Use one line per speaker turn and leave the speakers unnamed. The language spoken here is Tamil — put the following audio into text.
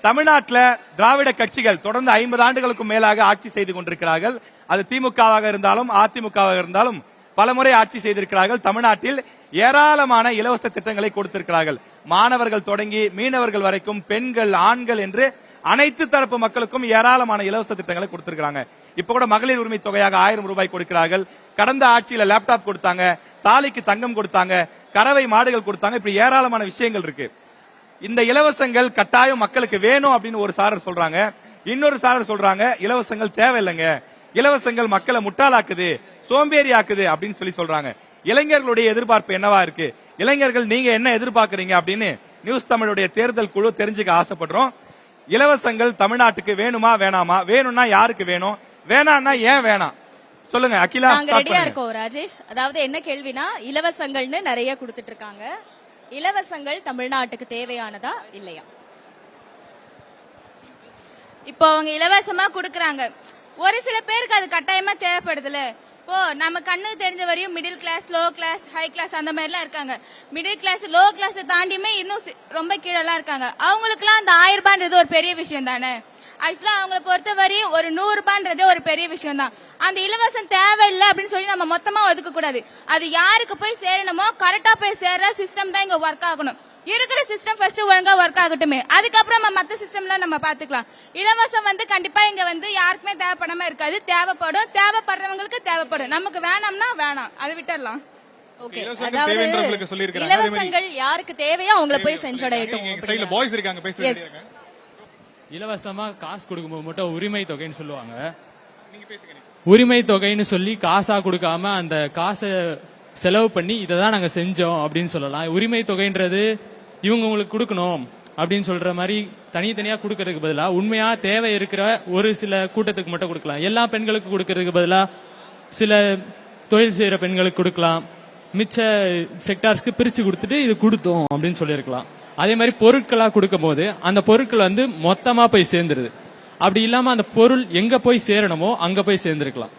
தமிழ்நாட்டில் திராவிட கட்சிகள் தொடர்ந்து 50 ஆண்டுகளுக்கும் மேலாக ஆட்சி செய்து கொண்டிருக்கிறார்கள். அது திமுகவாக இருந்தாலும் அதிமுகவாக இருந்தாலும் பலமுறை ஆட்சி செய்திருக்கிறார்கள். தமிழ்நாட்டில் ஏராளமான இலவச திட்டங்களை கொடுத்திருக்கிறார்கள். மாணவர்கள் தொடங்கி மீனவர்கள் வரைக்கும், பெண்கள், ஆண்கள் என்று அனைத்து தரப்பு மக்களுக்கும் ஏராளமான இலவச திட்டங்களை கொடுத்திருக்காங்க. இப்ப கூட மகளிர் உரிமை தொகையாக 1000 ரூபாய் கொடுக்கிறார்கள். கடந்த ஆட்சியில லேப்டாப் கொடுத்தாங்க, தாலிக்கு தங்கம் கொடுத்தாங்க, கறவை மாடுகள் கொடுத்தாங்க. இப்படி ஏராளமான விஷயங்கள் இருக்கு. இந்த இலவசங்கள் கட்டாயம் மக்களுக்கு வேணும் அப்படின்னு ஒரு சாரர் சொல்றாங்க. இன்னொரு சாரர் சொல்றாங்க இலவசங்கள் தேவையில்லைங்க, இலவசங்கள் மக்களை முட்டாளாக்குது, சோம்பேறி ஆக்குது அப்படின்னு சொல்றாங்க. இளைஞர்களுடைய எதிர்பார்ப்பு என்னவா இருக்கு? இளைஞர்கள் நீங்க என்ன எதிர்பார்க்கறீங்க அப்படின்னு நியூஸ் தமிழுடைய தேர்தல் குழு தெரிஞ்சுக்க ஆசைப்படுறோம். இலவசங்கள் தமிழ்நாட்டுக்கு வேணுமா வேணாமா? வேணும்னா யாருக்கு வேணும்? வேணாம்னா ஏன் வேணாம்? சொல்லுங்க அகிலா.
நாங்க ரெடியா இருக்கோம் ராஜேஷ். அதாவது என்ன கேள்வினா, இலவசங்கள்னு நிறைய கொடுத்துட்டு இருக்காங்க. இலவசங்கள் தமிழ்நாட்டுக்கு தேவையானதா இல்லையா?
இப்போ அவங்க இலவசமா குடுக்கறாங்க, ஒரு சில பேருக்கு அது கட்டாயமா தேவைப்படுதுல. இப்போ நம்ம கண்ணுக்கு தெரிஞ்ச வரையும் middle class, low class, high class அந்த மாதிரி எல்லாம் இருக்காங்க. மிடில் கிளாஸ், லோ கிளாஸ் தாண்டியுமே இன்னும் ரொம்ப கீழெல்லாம் இருக்காங்க. அவங்களுக்கு எல்லாம் அந்த 1000 ரூபான்றது ஒரு பெரிய விஷயம் தானே. ஆக்சுவலா அவங்களை பொறுத்த வரையும் ஒரு 100 ரூபான்றதே ஒரு பெரிய விஷயம் தான். அந்த இலவசம் தேவையில்லை அப்படின்னு சொல்லி நம்ம மொத்தமா ஒதுக்க கூடாது. அது யாருக்கு போய் சேரணுமோ கரெக்டா போய் சேர்ற சிஸ்டம் தான் இங்க ஒர்க் ஆகணும். இருக்கிற சிஸ்டம் ஃபர்ஸ்ட் ஒழுங்கா ஒர்க் ஆகட்டுமே, அதுக்கப்புறம் நம்ம மத்த சிஸ்டம்லாம் நம்ம பாத்துக்கலாம். இலவசம் கண்டிப்பா இங்க யாருக்குமே தேவைப்படாம இருக்காது. தேவைப்படும், தேவைப்படுறவங்களுக்கு தேவைப்படும். நமக்கு வேணாம்னா வேணாம், அதை விட்டுடலாம்.
இலவசங்கள் யாருக்கு தேவையோ அவங்கள போய் சென்றடையட்டும்.
இலவசமா காசு கொடுக்கும்போது மட்டும் உரிமை தொகைன்னு சொல்லுவாங்க. உரிமை தொகைன்னு சொல்லி காசா கொடுக்காம அந்த காசை செலவு பண்ணி இதை தான் நாங்க செஞ்சோம் அப்படின்னு சொல்லலாம். உரிமை தொகைன்றது இவங்க உங்களுக்கு கொடுக்கணும் அப்படின்னு சொல்ற மாதிரி தனித்தனியா கொடுக்கறதுக்கு பதிலா உண்மையா தேவை இருக்கிற ஒரு சில கூட்டத்துக்கு மட்டும் கொடுக்கலாம். எல்லா பெண்களுக்கு கொடுக்கறதுக்கு பதிலா சில தொழில் செய்யற பெண்களுக்கு கொடுக்கலாம். மிச்ச செக்டார்ஸ்க்கு பிரிச்சு கொடுத்துட்டு இது கொடுத்தோம் அப்படின்னு சொல்லியிருக்கலாம். அதே மாதிரி பொருட்களா கொடுக்கும் போது அந்த பொருட்கள் மொத்தமா போய் சேர்ந்துருது. அப்படி இல்லாம அந்த பொருள் எங்க போய் சேரணுமோ அங்க போய் சேர்ந்திருக்கலாம்.